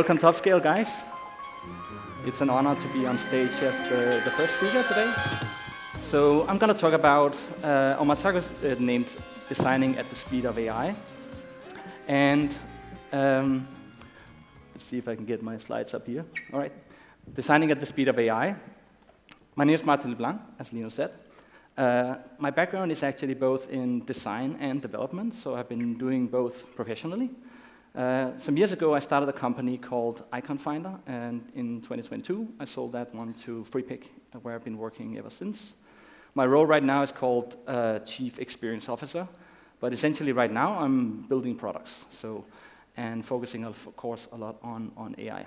Welcome to Upscale, guys. It's an honor to be on stage as the first speaker today. So I'm going to talk about, my talk is named Designing at the Speed of AI. And let's see if I can get my slides up here. All right. Designing at the Speed of AI. My name is LeBlanc, as Lino said. My background is actually both in design and development, so I've been doing both professionally. Some years ago, I started a company called Icon Finder, and in 2022, I sold that one to Freepik, where I've been working ever since. My role right now is called Chief Experience Officer, but essentially right now, I'm building products, and focusing, of course, a lot on AI.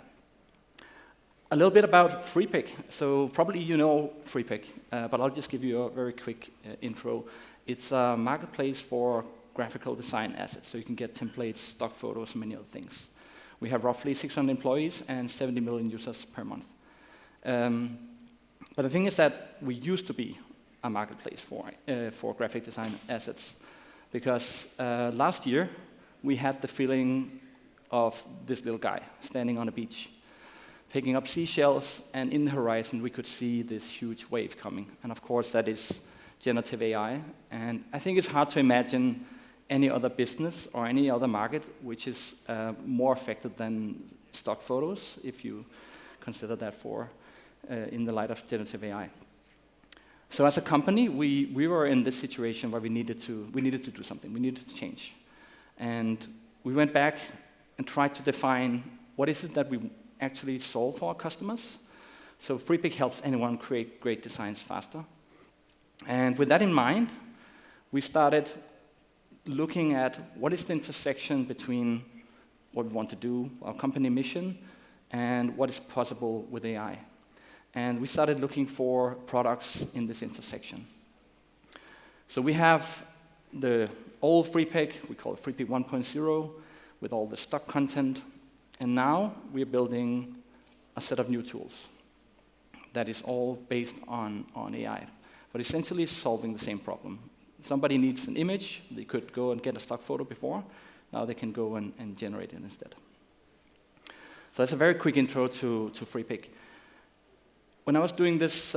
A little bit about Freepik. So probably you know Freepik, but I'll just give you a very quick intro. It's a marketplace for graphical design assets, so you can get templates, stock photos, and many other things. We have roughly 600 employees and 70 million users per month. But the thing is that we used to be a marketplace for graphic design assets, because last year we had the feeling of this little guy standing on a beach, picking up seashells, and in the horizon we could see this huge wave coming. And of course that is generative AI. And I think it's hard to imagine any other business or any other market which is more affected than stock photos, if you consider that in the light of generative AI. So as a company, we were in this situation where we needed to do something. We needed to change. And we went back and tried to define what is it that we actually solve for our customers. So Freepik helps anyone create great designs faster. And with that in mind, we started looking at what is the intersection between what we want to do, our company mission, and what is possible with AI. And we started looking for products in this intersection. So we have the old Freepik, we call it Freepik 1.0, with all the stock content. And now we're building a set of new tools that is all based on AI, but essentially solving the same problem. Somebody needs an image, they could go and get a stock photo before, now they can go and generate it instead. So that's a very quick intro to Freepik. When I was doing this,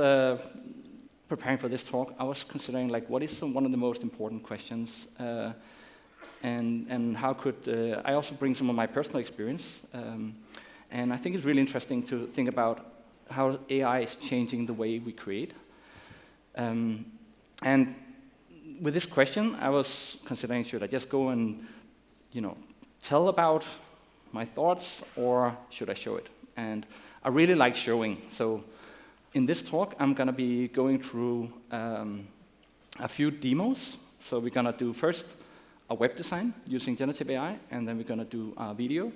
preparing for this talk, I was considering what is one of the most important questions, and how could, I also bring some of my personal experience, and I think it's really interesting to think about how AI is changing the way we create. And with this question, I was considering, should I just go and tell about my thoughts, or should I show it? And I really like showing. So in this talk, I'm going to be going through a few demos. So we're going to do first a web design using generative AI, and then we're going to do a video.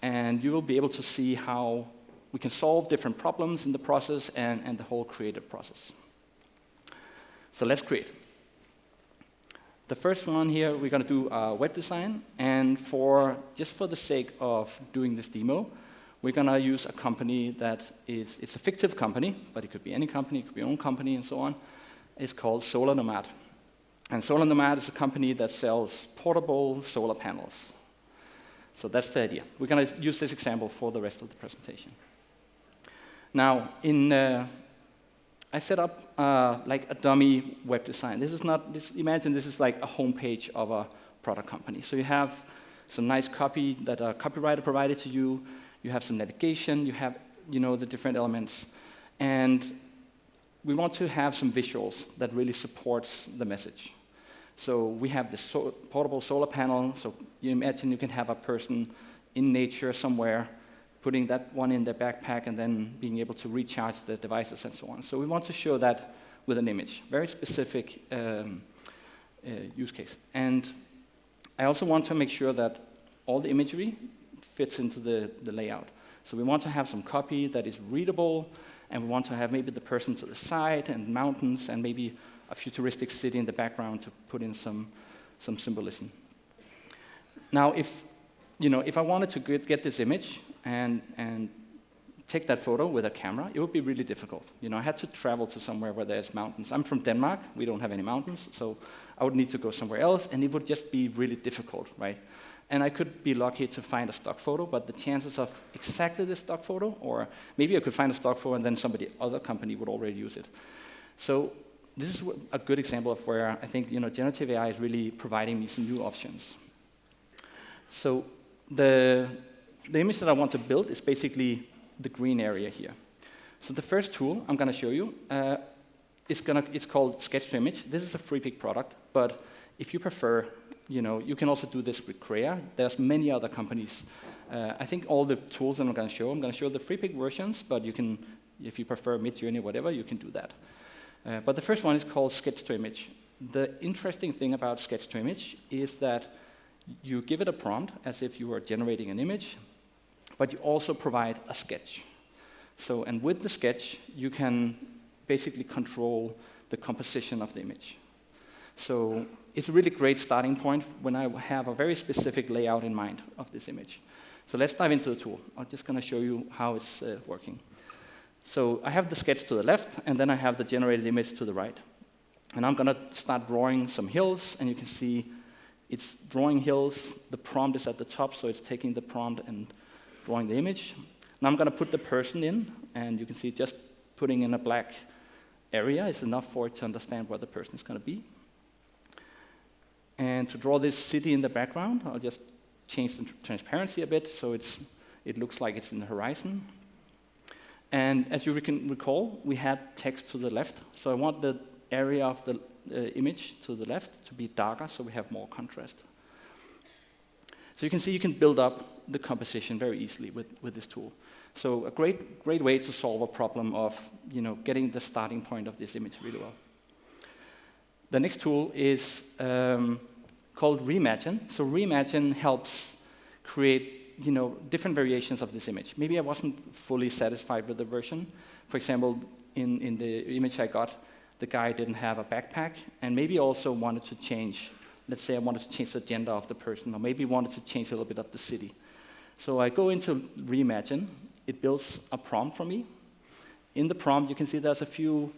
And you will be able to see how we can solve different problems in the process and the whole creative process. So let's create. The first one here, we're going to do web design, and just for the sake of doing this demo, we're going to use a company that it's a fictive company, but it could be any company, it could be your own company, and so on. It's called Solar Nomad. And Solar Nomad is a company that sells portable solar panels. So that's the idea. We're going to use this example for the rest of the presentation. Now, I set up like a dummy web design. Imagine this is like a homepage of a product company. So you have some nice copy that a copywriter provided to you. You have some navigation. You have the different elements. And we want to have some visuals that really supports the message. So we have this portable solar panel. So you imagine you can have a person in nature somewhere, putting that one in their backpack and then being able to recharge the devices and so on. So we want to show that with an image, very specific use case. And I also want to make sure that all the imagery fits into the layout. So we want to have some copy that is readable, and we want to have maybe the person to the side and mountains and maybe a futuristic city in the background to put in some symbolism. Now, if I wanted to get this image and take that photo with a camera, it would be really difficult. I had to travel to somewhere where there's mountains. I'm from Denmark. We don't have any mountains, so I would need to go somewhere else, and it would just be really difficult, right? And I could be lucky to find a stock photo, but the chances of exactly this stock photo, or maybe I could find a stock photo and then other company would already use it. So this is a good example of where I think generative AI is really providing me some new options. So the image that I want to build is basically the green area here. So the first tool I'm going to show you it's called Sketch to Image. This is a Freepik product, but if you prefer, you can also do this with Crea. There's many other companies. I think all the tools that I'm going to show the Freepik versions, but you can, if you prefer Midjourney or whatever, you can do that. But the first one is called Sketch to Image. The interesting thing about Sketch to Image is that you give it a prompt as if you were generating an image, but you also provide a sketch. So, and with the sketch, you can basically control the composition of the image. So it's a really great starting point when I have a very specific layout in mind of this image. So let's dive into the tool. I'm just going to show you how it's working. So I have the sketch to the left, and then I have the generated image to the right. And I'm going to start drawing some hills, and you can see it's drawing hills. The prompt is at the top, so it's taking the prompt and drawing the image. Now I'm going to put the person in, and you can see just putting in a black area is enough for it to understand where the person is going to be. And to draw this city in the background, I'll just change the transparency a bit so it looks like it's in the horizon. And as you can recall, we had text to the left. So I want the area of the image to the left to be darker so we have more contrast. So you can see you can build up the composition very easily with this tool. So a great way to solve a problem of getting the starting point of this image really well. The next tool is called Reimagine. So Reimagine helps create different variations of this image. Maybe I wasn't fully satisfied with the version. For example, in the image I got, the guy didn't have a backpack, and maybe also wanted to change, let's say I wanted to change the gender of the person, or maybe wanted to change a little bit of the city. So I go into Reimagine. It builds a prompt for me. In the prompt, you can see there's a few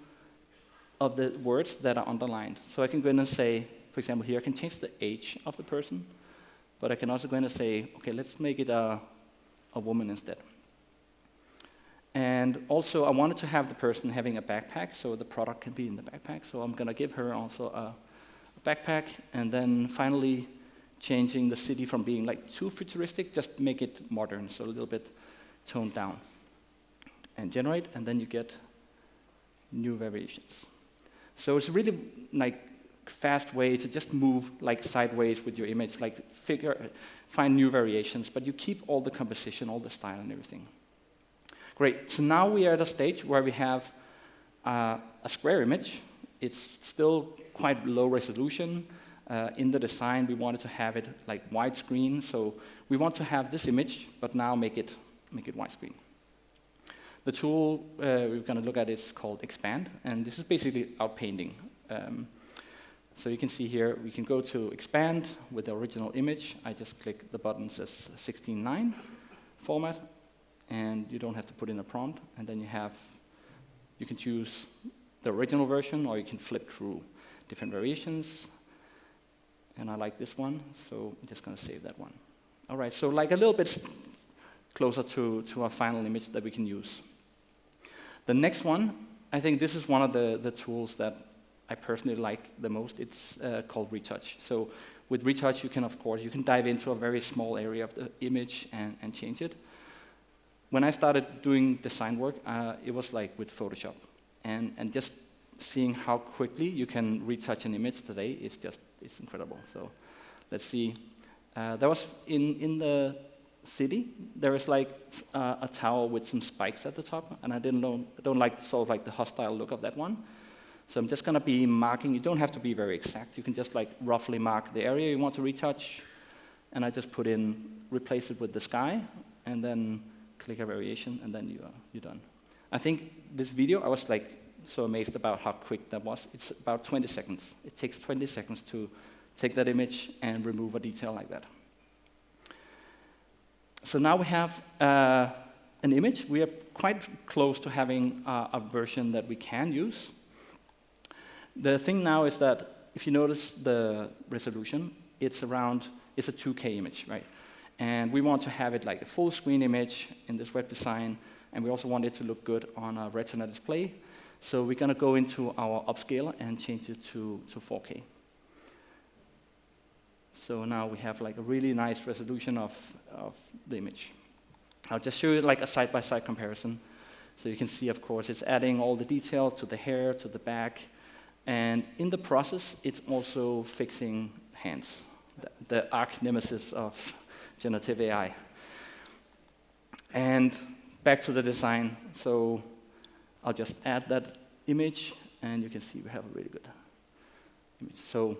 of the words that are underlined. So I can go in and say, for example, here I can change the age of the person, but I can also go in and say, okay, let's make it a woman instead. And also, I wanted to have the person having a backpack, so the product can be in the backpack. So I'm going to give her also a backpack, and then finally changing the city from being like too futuristic, just make it modern, so a little bit toned down. And generate, and then you get new variations. So it's a really fast way to just move sideways with your image, find new variations, but you keep all the composition, all the style and everything. Great, so now we are at a stage where we have a square image. It's still quite low resolution. In the design, we wanted to have it widescreen, so we want to have this image, but now make it widescreen. The tool we're going to look at is called Expand, and this is basically outpainting. So you can see here, we can go to Expand with the original image. I just click the button that says 16:9 format, and you don't have to put in a prompt. And then you can choose the original version, or you can flip through different variations. And I like this one, so I'm just going to save that one. All right, so a little bit closer to our final image that we can use. The next one, I think this is one of the tools that I personally like the most. It's called Retouch. So with Retouch, you can dive into a very small area of the image and change it. When I started doing design work, it was with Photoshop. And just seeing how quickly you can retouch an image today is it's incredible. So let's see. There was in the city, there is a tower with some spikes at the top, and I don't like the hostile look of that one. So I'm just going to be marking. You don't have to be very exact. You can just roughly mark the area you want to retouch, and I just replace it with the sky, and then click a variation, and then you're done. I think this video, I was so amazed about how quick that was. It's about 20 seconds. It takes 20 seconds to take that image and remove a detail like that. So now we have an image. We are quite close to having a version that we can use. The thing now is that if you notice the resolution, it's around is a 2K image, right? And we want to have it like a full screen image in this web design, and we also want it to look good on a Retina display. So we're going to go into our upscaler and change it to 4K. So now we have like a really nice resolution of the image. I'll just show you like a side-by-side comparison. So you can see, of course, it's adding all the detail to the hair, to the back. And in the process, it's also fixing hands, the arch nemesis of generative AI. And back to the design. So I'll just add that image, and you can see we have a really good image. So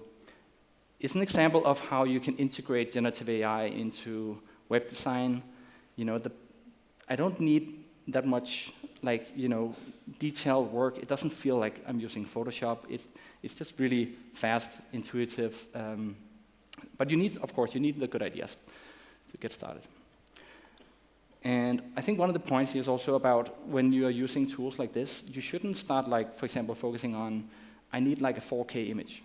it's an example of how you can integrate generative AI into web design. You know, I don't need that much, like, you know, detailed work. It doesn't feel like I'm using Photoshop. It's just really fast, intuitive. But you need, of course, you need the good ideas to get started. And I think one of the points here is also about when you are using tools like this, you shouldn't start, like, for example, focusing on, I need like a 4K image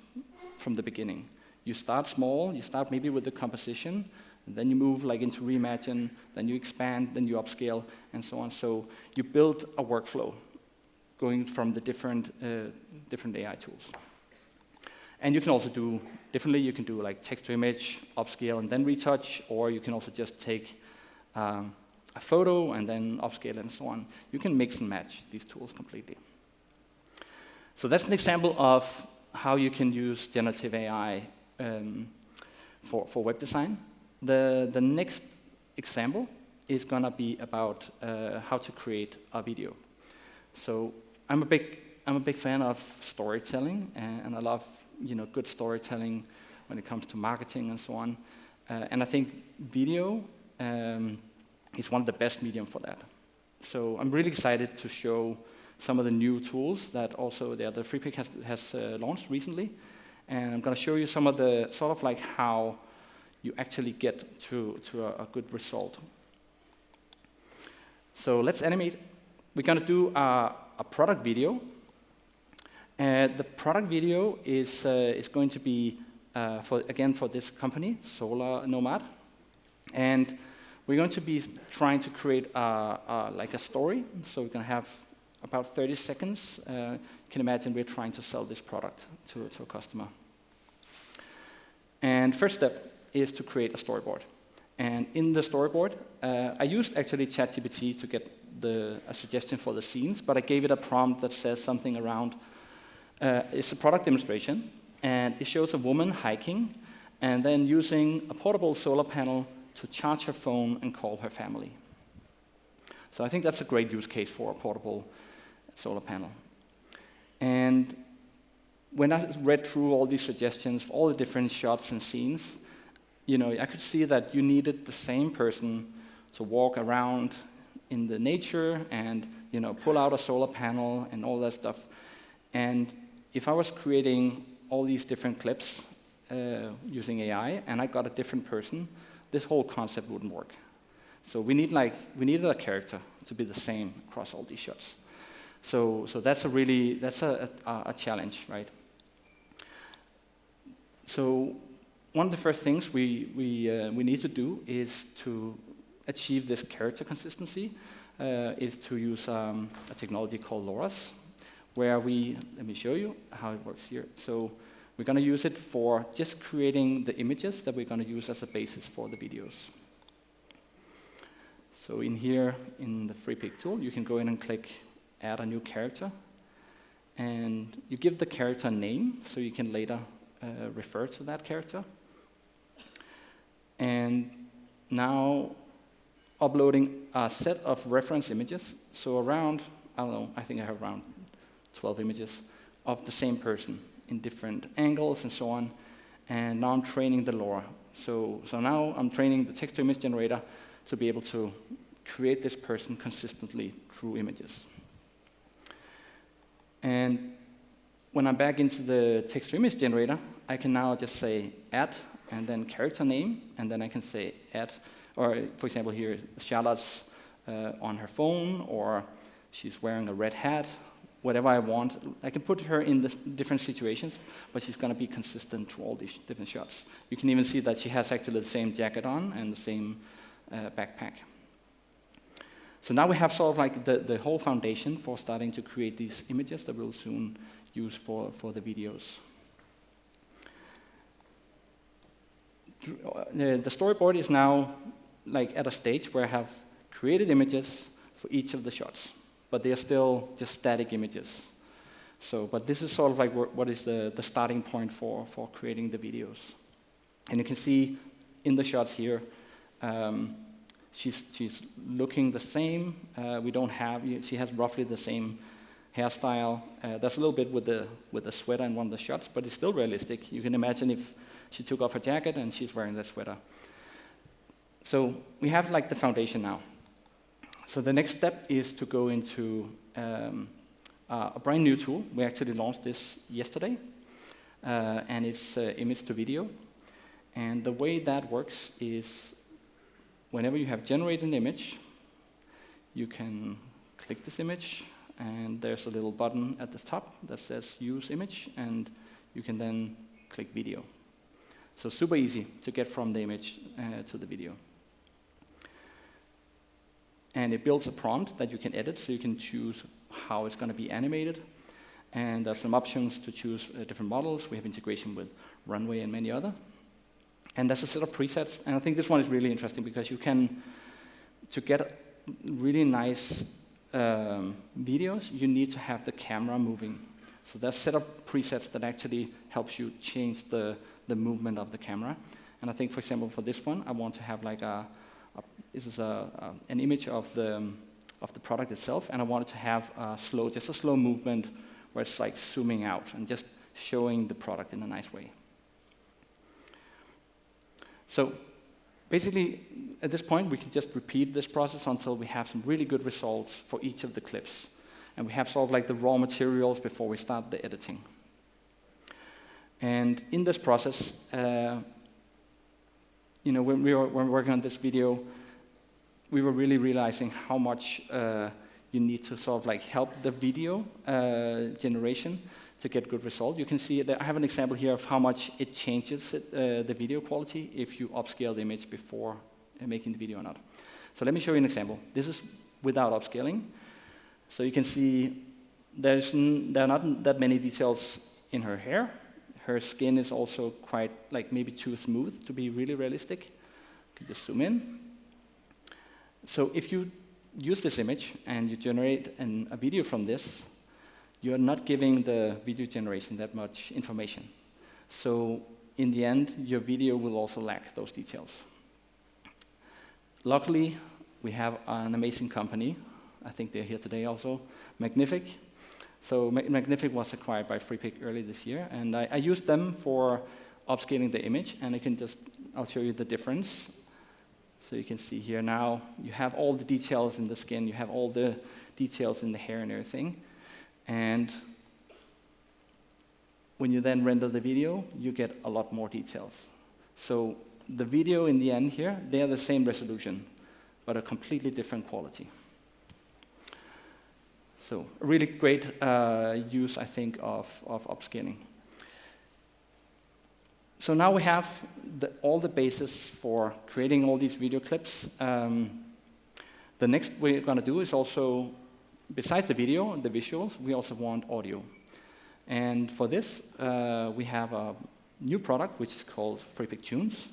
from the beginning. You start small, you start maybe with the composition, and then you move like into reimagine, then you expand, then you upscale, and so on. So you build a workflow going from the different AI tools. And you can also do differently. You can do like text to image, upscale, and then retouch, or you can also just take a photo and then upscale and so on. You can mix and match these tools completely. So that's an example of how you can use generative AI for web design. The next example is going to be about how to create a video. So I'm a big fan of storytelling, and I love, you know, good storytelling when it comes to marketing and so on. And I think video is one of the best medium for that. So I'm really excited to show some of the new tools that also the Freepik has launched recently. And I'm going to show you some of the sort of like how you actually get to a good result. So let's animate. We're going to do a product video. The product video is going to be, for this company, Solar Nomad. And we're going to be trying to create like a story. So we're going to have about 30 seconds. You can imagine we're trying to sell this product to a customer. And first step is to create a storyboard. And in the storyboard, I used actually ChatGPT to get a suggestion for the scenes, but I gave it a prompt that says something around, it's a product demonstration, and it shows a woman hiking, and then using a portable solar panel to charge her phone and call her family. So I think that's a great use case for a portable solar panel. And when I read through all these suggestions for all the different shots and scenes, you know, I could see that you needed the same person to walk around in the nature and, you know, pull out a solar panel and all that stuff. And if I was creating all these different clips using AI and I got a different person, this whole concept wouldn't work. So we needed a character to be the same across all these shots. So that's a challenge, right? So one of the first things we need to do is to achieve this character consistency is to use a technology called LoRAs, where let me show you how it works here. So we're going to use it for just creating the images that we're going to use as a basis for the videos. So in here, in the Freepik tool, you can go in and click Add a new character. And you give the character a name, so you can later refer to that character. And now uploading a set of reference images. So around, I don't know, I think I have around 12 images of the same person in different angles and so on. And now I'm training the LoRA. So now I'm training the text-to-image generator to be able to create this person consistently through images. And when I'm back into the text-to-image generator, I can now just say add, and then character name, and then I can say add, or for example here, Charlotte's on her phone, or she's wearing a red hat, whatever I want. I can put her in the different situations, but she's going to be consistent through all these different shots. You can even see that she has actually the same jacket on and the same backpack. So now we have sort of like the whole foundation for starting to create these images that we'll soon use for the videos. The storyboard is now like at a stage where I have created images for each of the shots, but they are still just static images. So, but this is sort of like what is the starting point for creating the videos. And you can see in the shots here, she's looking the same. She has roughly the same hairstyle. There's a little bit with the sweater in one of the shots, but it's still realistic. You can imagine if she took off her jacket and she's wearing the sweater. So we have like the foundation now. So the next step is to go into a brand new tool. We actually launched this yesterday, and it's image to video. And the way that works is whenever you have generated an image, you can click this image, and there's a little button at the top that says Use Image, and you can then click Video. So super easy to get from the image to the video. And it builds a prompt that you can edit, so you can choose how it's going to be animated. And there's some options to choose different models. We have integration with Runway and many other. And there's a set of presets. And I think this one is really interesting because you can, to get really nice videos, you need to have the camera moving. So there's a set of presets that actually helps you change the movement of the camera. And I think, for example, for this one, I want to have like this is an image of the product itself, and I want it to have just a slow movement where it's like zooming out and just showing the product in a nice way. So basically, at this point, we can just repeat this process until we have some really good results for each of the clips. And we have sort of like the raw materials before we start the editing. And in this process, when we were working on this video, we were really realizing how much you need to sort of like help the video generation to get good result. You can see that I have an example here of how much it changes the video quality if you upscale the image before making the video or not. So let me show you an example. This is without upscaling. So you can see there are not that many details in her hair. Her skin is also quite like maybe too smooth to be really realistic. You can just zoom in. So if you use this image and you generate a video from this, you are not giving the video generation that much information. So in the end, your video will also lack those details. Luckily, we have an amazing company. I think they're here today also, Magnific. So Magnific was acquired by Freepik early this year, and I used them for upscaling the image, and I'll show you the difference. So you can see here now, you have all the details in the skin, you have all the details in the hair and everything. And when you then render the video, you get a lot more details. So the video in the end here, they are the same resolution, but a completely different quality. So a really great use, I think, of upscaling. So now we have all the basis for creating all these video clips. The next we're going to do is also, besides the video and the visuals, we also want audio. And for this, we have a new product, which is called Freepik Tunes.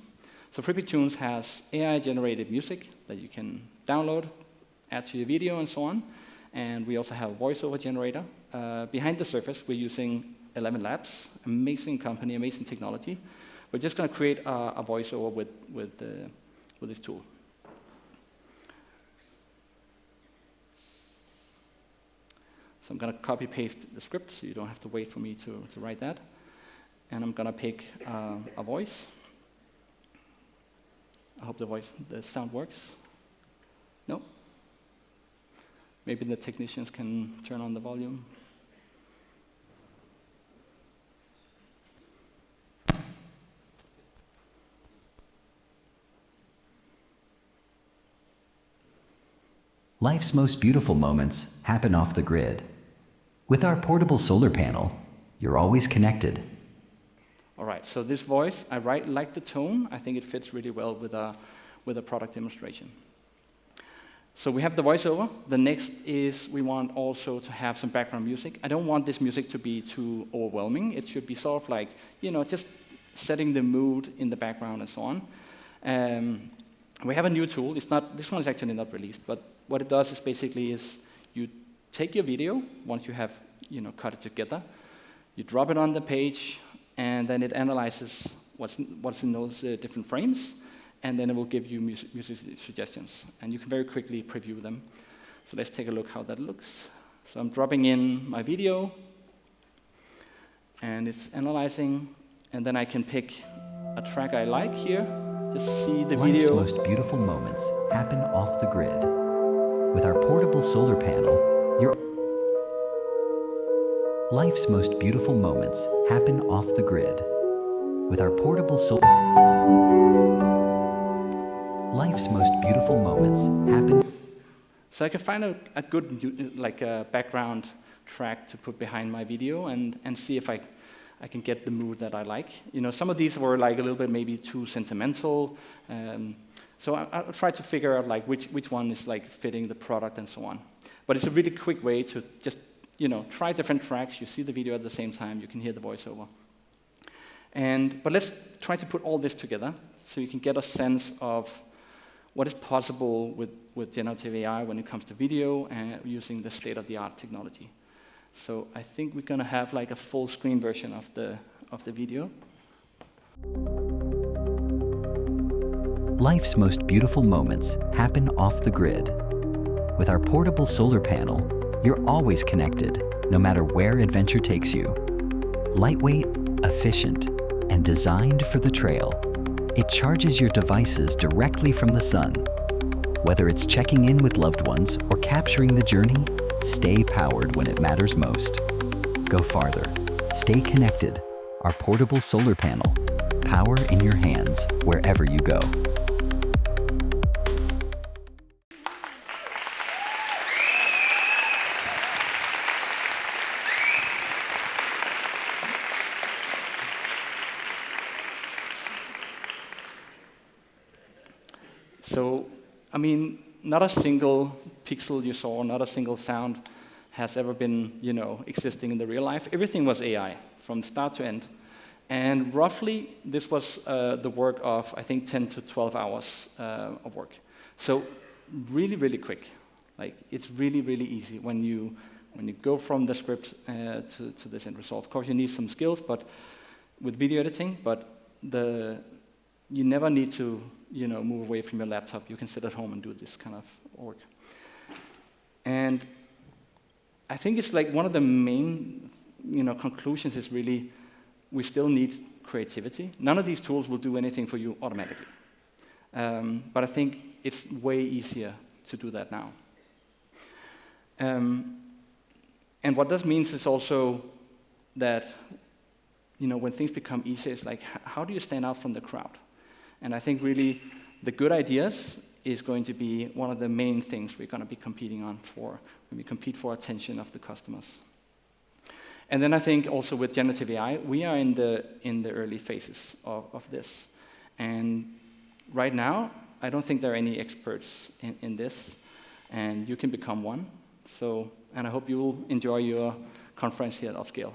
So Freepik Tunes has AI-generated music that you can download, add to your video, and so on. And we also have a voiceover generator. Behind the surface, we're using 11 Labs, amazing company, amazing technology. We're just going to create a voiceover with this tool. So I'm going to copy-paste the script, so you don't have to wait for me to write that. And I'm going to pick a voice. I hope the sound works. No? Maybe the technicians can turn on the volume. Life's most beautiful moments happen off the grid. With our portable solar panel, you're always connected. All right, so this voice, I like the tone. I think it fits really well with a product demonstration. So we have the voiceover. The next is we want also to have some background music. I don't want this music to be too overwhelming. It should be sort of like, just setting the mood in the background and so on. We have a new tool. This one is actually not released, but what it does is basically you take your video once you have cut it together, you drop it on the page, and then it analyzes what's in those different frames, and then it will give you music suggestions, and you can very quickly preview them. So let's take a look how that looks. So I'm dropping in my video, and it's analyzing, and then I can pick a track I like here. Just see the video. Life's most beautiful moments happen off the grid. With our portable solar panel, Life's most beautiful moments happen off the grid. With our portable solar... Life's most beautiful moments happen... So I can find a good background track to put behind my video and see if I can get the mood that I like. Some of these were like a little bit maybe too sentimental. So I'll try to figure out like which one is like fitting the product and so on. But it's a really quick way to just try different tracks. You see the video at the same time. You can hear the voiceover. But let's try to put all this together so you can get a sense of what is possible with generative AI when it comes to video and using the state-of-the-art technology. So I think we're going to have like a full screen version of the video. Life's most beautiful moments happen off the grid. With our portable solar panel, you're always connected, no matter where adventure takes you. Lightweight, efficient, and designed for the trail, it charges your devices directly from the sun. Whether it's checking in with loved ones or capturing the journey, stay powered when it matters most. Go farther. Stay connected. Our portable solar panel. Power in your hands wherever you go. So, I mean, not a single pixel you saw, not a single sound has ever been, existing in the real life. Everything was AI from start to end. And roughly, this was the work of, I think, 10 to 12 hours of work. So really, really quick. Like, it's really, really easy when you go from the script to this end result. Of course, you need some skills, but with video editing, but you never need to move away from your laptop. You can sit at home and do this kind of work. And I think it's like one of the main conclusions is really we still need creativity. None of these tools will do anything for you automatically. But I think it's way easier to do that now. And what this means is also that when things become easier, it's like, how do you stand out from the crowd? And I think really the good ideas is going to be one of the main things we're going to be competing on for when we compete for attention of the customers. And then I think also with generative AI, we are in the early phases of this. And right now, I don't think there are any experts in this, and you can become one. So, and I hope you will enjoy your conference here at Upscale.